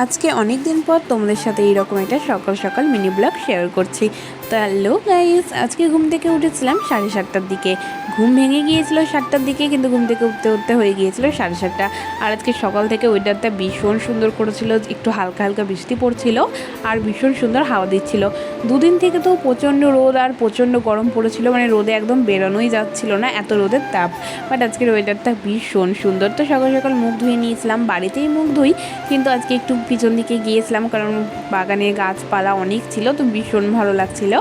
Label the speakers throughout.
Speaker 1: আজকে অনেক দিন পর তোমাদের সাথে এইরকম একটা সকাল সকাল মিনি ব্লগ শেয়ার করছি। তো হ্যালো গাইস, আজকে ঘুম থেকে উঠেছিলাম 7:30টার দিকে। ঘুম ভেঙে গিয়েছিল 7টার দিকে, কিন্তু ঘুম থেকে উঠতে উঠতে হয়ে গিয়েছিল 7:30। আর আজকে সকাল থেকে ওয়েদারটা ভীষণ সুন্দর করেছিল, একটু হালকা হালকা বৃষ্টি পড়ছিল আর ভীষণ সুন্দর হাওয়া দিচ্ছিল। দুদিন থেকে তো প্রচণ্ড রোদ আর প্রচণ্ড গরম পড়েছিল, মানে রোদে একদম বেরোনোই যাচ্ছিল না, এত রোদের তাপ। বাট আজকের ওয়েদারটা ভীষণ সুন্দর। তো সকাল সকাল মুখ ধুয়ে নিয়েছিলাম, বাড়িতেই মুখ ধুই, কিন্তু আজকে একটু পিছন দিকে গিয়েছিলাম কারণ বাগানে গাছপালা অনেক ছিল, তো ভীষণ ভালো লাগছিল।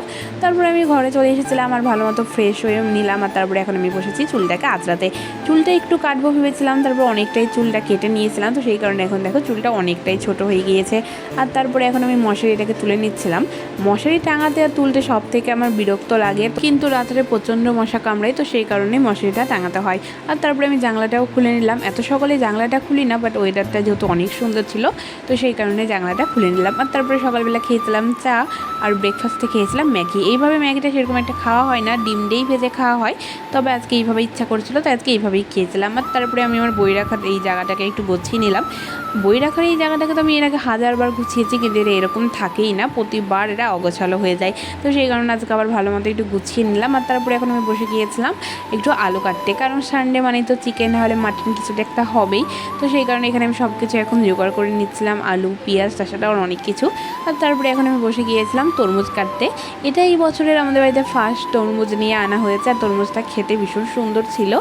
Speaker 1: তারপরে আমি ঘরে চলে এসেছিলাম আর ভালো মতো ফ্রেশ হয়ে নিলাম। আর তারপরে এখন আমি বসেছি চুলটাকে আঁচড়াতে। চুলটা একটু কাটবো ভেবেছিলাম, তারপর অনেকটাই চুলটা কেটে নিয়েছিলাম, তো সেই কারণে এখন দেখো চুলটা অনেকটাই ছোট হয়ে গিয়েছে। আর তারপরে এখন আমি মশারিটাকে তুলে নিচ্ছিলাম। মশারি টাঙাতে আর তুলতে সব থেকে আমার বিরক্ত লাগে, কিন্তু রাত্রে প্রচণ্ড মশা কামড়ায়, তো সেই কারণে মশারিটা টাঙাতে হয়। আর তারপরে আমি জানলাটাও খুলে নিলাম। এত সকালে জানলাটা খুলি না, বাট ওয়েদারটা যেহেতু অনেক সুন্দর ছিল, তো সেই কারণে জানলাটা খুলে নিলাম। আর তারপরে সকালবেলা খেয়েছিলাম চা, আর ব্রেকফাস্টে খেয়েছিলাম ম্যাগি। এইভাবে ম্যাগিটা সেরকম একটা খাওয়া হয় না, ডিম দিয়েই ভেজে খাওয়া হয়, তবে আজকে এইভাবে ইচ্ছা করছিল, তো আজকে এইভাবেই খেয়েছিলাম। আর তারপরে আমি আমার বই রাখার এই জায়গাটাকে একটু গুছিয়ে নিলাম। বই রাখার এই জায়গাটাকে তো আমি এর আগে 1000বার গুছিয়েছি, কিন্তু এরা এরকম থাকেই না, প্রতিবার এরা অগোছালো হয়ে যায়, তো সেই কারণে আজকে আবার ভালো মতো একটু গুছিয়ে নিলাম। আর তারপরে এখন আমি বসে গিয়েছিলাম একটু আলু কাটতে, কারণ সানডে মানে তো চিকেন হলে মাটন কিছুটা একটা হবেই, তো সেই কারণে এখানে আমি সব কিছু এখন জোগাড় করে নিচ্ছিলাম, আলু পেঁয়াজ তার সাথে আর অনেক কিছু। আর তারপরে এখন আমি বসে গিয়েছিলাম তরমুজ কাটতে। এটা এই বছরের আমাদের বাড়িতে ফার্স্ট তরমুজ নিয়ে আনা হয়েছে, আর তরমুজটা খেতে ভীষণ সুন্দর ছিল।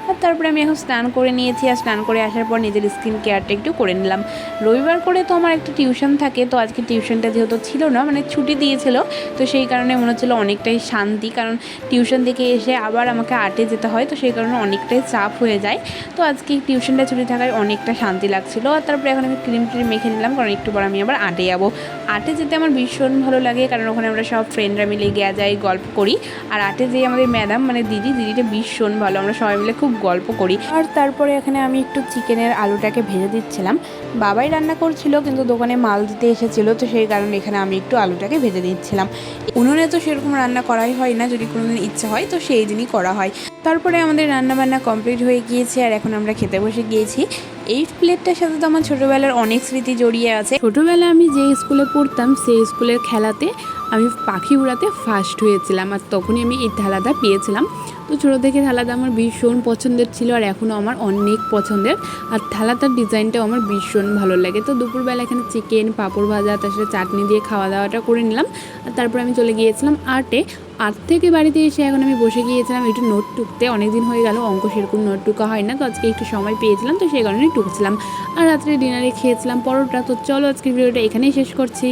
Speaker 1: আর তারপরে আমি এখন স্নান করে নিয়েছি, আর স্নান করে আসার পর নিজের স্কিন কেয়ারটা একটু করে নিলাম। রবিবার করে তো আমার একটা টিউশন থাকে, তো আজকে টিউশনটা যেহেতু ছিল না, মানে ছুটি দিয়েছিল, তো সেই কারণে মনে হচ্ছিলো অনেকটাই শান্তি, কারণ টিউশন থেকে এসে আবার আমাকে আর্টে যেতে হয়, তো সেই কারণে অনেকটাই চাপ হয়ে যায়। তো আজকে টিউশনটা ছুটি থাকায় অনেকটা শান্তি লাগছিল। আর তারপরে এখন আমি ক্রিম মেখে নিলাম, কারণ একটু পর আমি আবার আর্টে যাবো। আর্টে যেতে আমার ভীষণ ভালো লাগে, কারণ ওখানে আমরা সব ফ্রেন্ডরা মিলে গিয়ে যাই, গল্প করি। আর আর্টে যেয়ে আমাদের ম্যাডাম মানে দিদিটা ভীষণ ভালো, আমরা সবাই মিলে খুব গল্প করি। আর তারপরে এখানে আমি একটু চিকেনের আলুটাকে ভেজে দিচ্ছিলাম। বাবাই রান্না করছিল, কিন্তু দোকানে মাল দিতে এসেছিলো, তো সেই কারণে এখানে আমি একটু আলুটাকে ভেজে দিচ্ছিলাম। উনুনে তো সেরকম রান্না করাই হয় না, যদি কোনোদিন ইচ্ছা হয় তো সেই দিনই করা হয়। তারপরে আমাদের রান্নাবান্না কমপ্লিট হয়ে গিয়েছে, আর এখন আমরা খেতে বসে গিয়েছি। এই প্লেটটার সাথে তো আমার ছোটোবেলার অনেক স্মৃতি জড়িয়ে আছে। ছোটোবেলায় আমি যে স্কুলে পড়তাম সেই স্কুলের খেলাতে আমি পাখি উড়াতে ফার্স্ট হয়েছিলাম, আর তখনই আমি এই থালাটা পেয়েছিলাম। তো ছোটো থেকে থালাটা আমার ভীষণ পছন্দের ছিল, আর এখনও আমার অনেক পছন্দের। আর থালাটার ডিজাইনটাও আমার ভীষণ ভালো লাগে। তো দুপুরবেলা এখানে চিকেন, পাঁপড় ভাজা, তার সাথে চাটনি দিয়ে খাওয়া দাওয়াটা করে নিলাম। আর তারপর আমি চলে গিয়েছিলাম আর্টে। আর্ট থেকে বাড়িতে এসে এখন আমি বসে গিয়েছিলাম একটু নোট টুকতে। অনেকদিন হয়ে গেল অঙ্ক সেরকম নোট টুকা হয় না, তো আজকে একটু সময় পেয়েছিলাম, তো সেই কারণে টুকছিলাম। আর রাত্রে ডিনারে খেয়েছিলাম পরোটা। তো চলো আজকের ভিডিওটা এখানেই শেষ করছি।